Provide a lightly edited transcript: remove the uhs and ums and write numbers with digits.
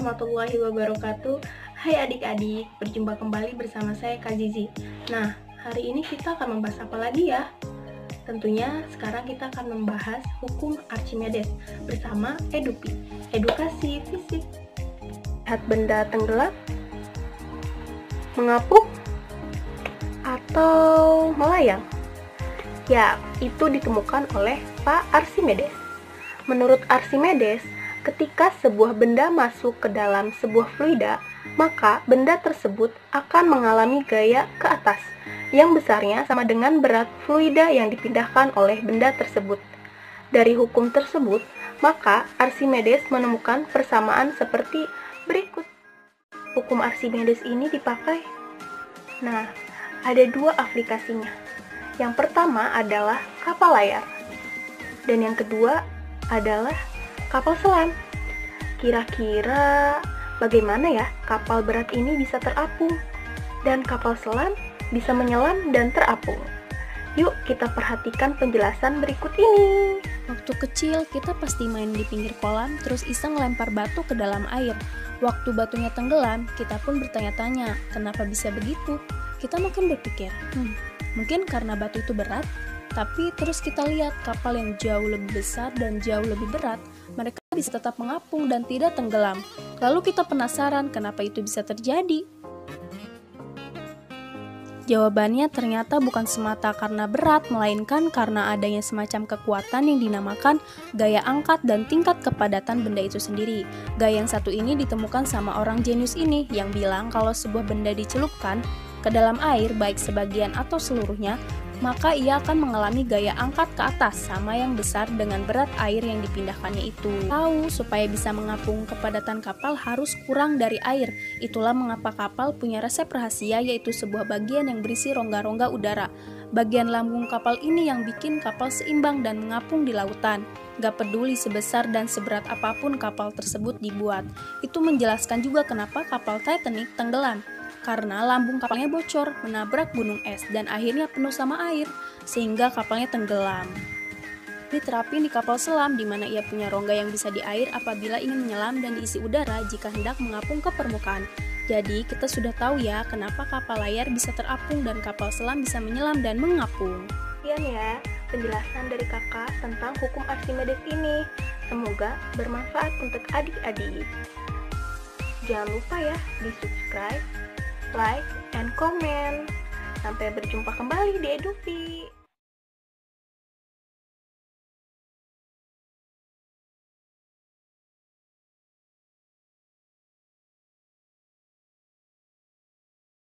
warahmatullahi wabarakatuh. Hai adik-adik, berjumpa kembali bersama saya Kak Zizi. Nah, hari ini kita akan membahas apa lagi ya? Tentunya sekarang kita akan membahas hukum Archimedes bersama Edupi, edukasi fisik. Lihat benda tenggelam, mengapung, atau melayang? Ya, itu ditemukan oleh Pak Archimedes. Menurut Archimedes, ketika sebuah benda masuk ke dalam sebuah fluida, maka benda tersebut akan mengalami gaya ke atas, yang besarnya sama dengan berat fluida yang dipindahkan oleh benda tersebut. Dari hukum tersebut, maka Archimedes menemukan persamaan seperti berikut. Hukum Archimedes ini dipakai. Nah, ada dua aplikasinya. Yang pertama adalah kapal layar, dan yang kedua adalah kapal selam. Kira-kira bagaimana ya kapal berat ini bisa terapung dan kapal selam bisa menyelam dan terapung? Yuk kita perhatikan penjelasan berikut ini. Waktu kecil kita pasti main di pinggir kolam terus iseng lempar batu ke dalam air. Waktu batunya tenggelam, kita pun bertanya-tanya, kenapa bisa begitu? Kita makin berpikir, mungkin karena batu itu berat. Tapi terus kita lihat kapal yang jauh lebih besar dan jauh lebih berat, mereka bisa tetap mengapung dan tidak tenggelam. Lalu kita penasaran kenapa itu bisa terjadi. Jawabannya ternyata bukan semata karena berat, melainkan karena adanya semacam kekuatan yang dinamakan gaya angkat dan tingkat kepadatan benda itu sendiri. Gaya yang satu ini ditemukan sama orang jenius ini yang bilang kalau sebuah benda dicelupkan ke dalam air, baik sebagian atau seluruhnya, maka ia akan mengalami gaya angkat ke atas sama yang besar dengan berat air yang dipindahkannya itu. Tahu, supaya bisa mengapung kepadatan kapal harus kurang dari air. Itulah mengapa kapal punya resep rahasia, yaitu sebuah bagian yang berisi rongga-rongga udara. Bagian lambung kapal ini yang bikin kapal seimbang dan mengapung di lautan. Gak peduli sebesar dan seberat apapun kapal tersebut dibuat. Itu menjelaskan juga kenapa kapal Titanic tenggelam. Karena lambung kapalnya bocor, menabrak gunung es, dan akhirnya penuh sama air, sehingga kapalnya tenggelam. Diterapin di kapal selam, di mana ia punya rongga yang bisa di air apabila ingin menyelam dan diisi udara jika hendak mengapung ke permukaan. Jadi, kita sudah tahu ya, kenapa kapal layar bisa terapung dan kapal selam bisa menyelam dan mengapung. Sekian ya, penjelasan dari kakak tentang hukum Archimedes ini. Semoga bermanfaat untuk adik-adik. Jangan lupa ya, di-subscribe, like, and comment. Sampai berjumpa kembali di Edupi.